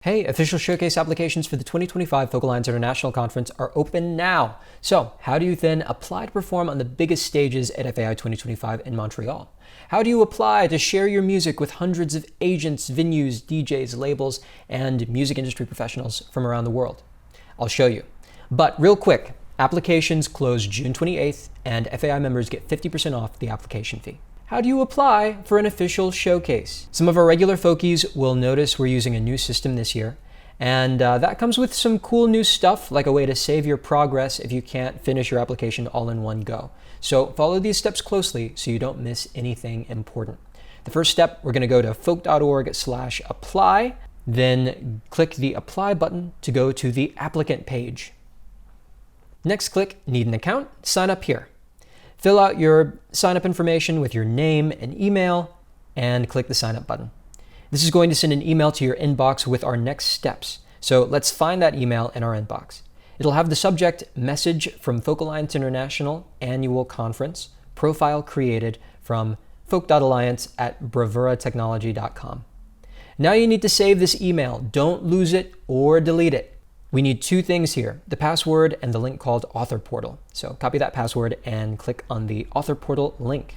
Hey, official showcase applications for the 2025 Focal Lines International Conference are open now. So how do you then apply to perform on the biggest stages at FAI 2025 in Montreal? How do you apply to share your music with hundreds of agents, venues, DJs, labels, and music industry professionals from around the world? I'll show you. But real quick, applications close June 28th, and FAI members get 50% off the application fee. How do you apply for an official showcase? Some of our regular folkies will notice we're using a new system this year, and that comes with some cool new stuff, like a way to save your progress if you can't finish your application all in one go. So follow these steps closely so you don't miss anything important. The first step, we're gonna go to folk.org/apply, then click the apply button to go to the applicant page. Next, click Need an Account, sign up here. Fill out your sign-up information with your name and email, and click the sign-up button. This is going to send an email to your inbox with our next steps. So let's find that email in our inbox. It'll have the subject Message from Focal Lines International Annual Conference, profile created from folk.alliance@bravuratechnology.com. Now you need to save this email. Don't lose it or delete it. We need two things here, the password and the link called Author Portal. So copy that password and click on the Author Portal link.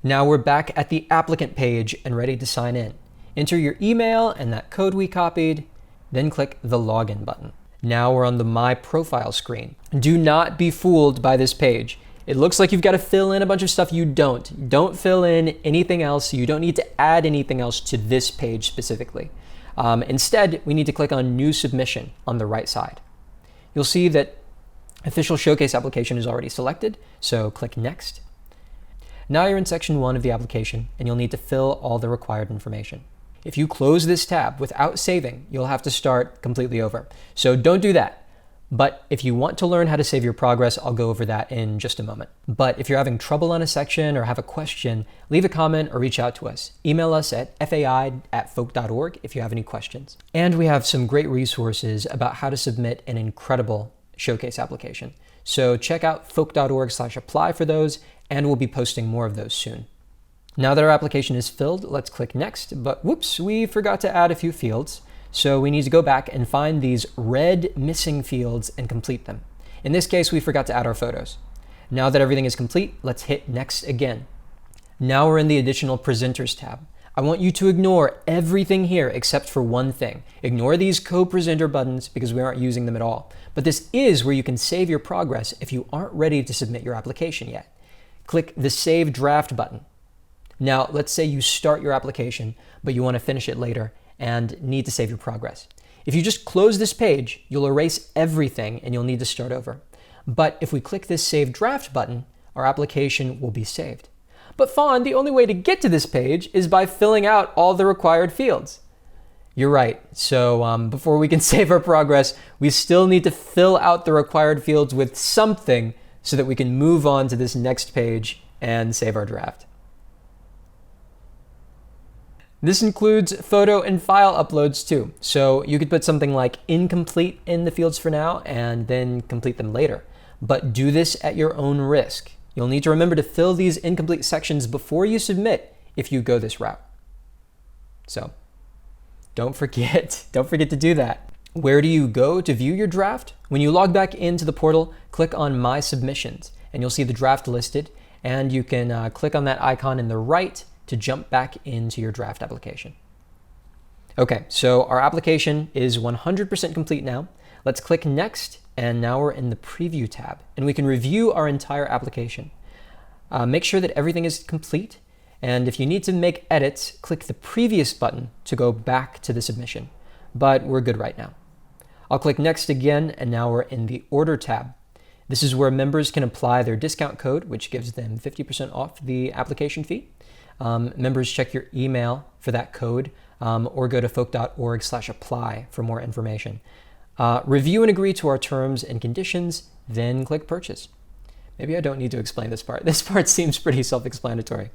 Now we're back at the applicant page and ready to sign in. Enter your email and that code we copied, then click the Login button. Now we're on the My Profile screen. Do not be fooled by this page. It looks like you've got to fill in a bunch of stuff you don't. Don't fill in anything else. You don't need to add anything else to this page specifically. Instead, we need to click on New Submission on the right side. You'll see that Official Showcase application is already selected, so click Next. Now you're in section 1 of the application, and you'll need to fill all the required information. If you close this tab without saving, you'll have to start completely over. So don't do that. But if you want to learn how to save your progress, I'll go over that in just a moment. But if you're having trouble on a section or have a question, leave a comment or reach out to us. Email us at fai@folk.org if you have any questions. And we have some great resources about how to submit an incredible showcase application. So check out folk.org/apply for those, and we'll be posting more of those soon. Now that our application is filled, let's click Next. But whoops, we forgot to add a few fields. So we need to go back and find these red missing fields and complete them. In this case, we forgot to add our photos. Now that everything is complete, let's hit Next again. Now we're in the Additional Presenters tab. I want you to ignore everything here except for one thing. Ignore these co-presenter buttons because we aren't using them at all. But this is where you can save your progress if you aren't ready to submit your application yet. Click the Save Draft button. Now, let's say you start your application, but you want to finish it later and need to save your progress. If you just close this page, you'll erase everything and you'll need to start over. But if we click this Save Draft button, our application will be saved. But Fawn, the only way to get to this page is by filling out all the required fields. You're right. So before we can save our progress, we still need to fill out the required fields with something so that we can move on to this next page and save our draft. This includes photo and file uploads too. So you could put something like incomplete in the fields for now and then complete them later. But do this at your own risk. You'll need to remember to fill these incomplete sections before you submit if you go this route. So don't forget to do that. Where do you go to view your draft? When you log back into the portal, click on My Submissions and you'll see the draft listed, and you can click on that icon in the right to jump back into your draft application. Okay, so our application is 100% complete now. Let's click Next, and now we're in the Preview tab, and we can review our entire application. Make sure that everything is complete, and if you need to make edits, click the Previous button to go back to the submission. But we're good right now. I'll click Next again, and now we're in the Order tab. This is where members can apply their discount code, which gives them 50% off the application fee. Members check your email for that code, or go to folk.org/apply for more information. Review and agree to our terms and conditions, then click Purchase. Maybe I don't need to explain this part. This part seems pretty self-explanatory.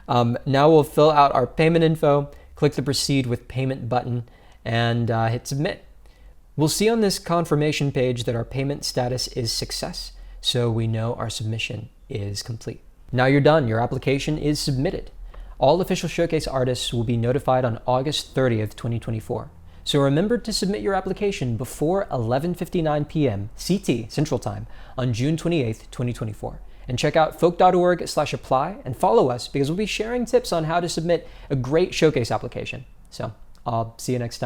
Now we'll fill out our payment info, click the Proceed with Payment button, and hit Submit. We'll see on this confirmation page that our payment status is Success, so we know our submission is complete. Now you're done. Your application is submitted. All official showcase artists will be notified on August 30th, 2024. So remember to submit your application before 11:59 p.m. CT Central Time on June 28th, 2024. And check out folk.org/apply and follow us because we'll be sharing tips on how to submit a great showcase application. So I'll see you next time.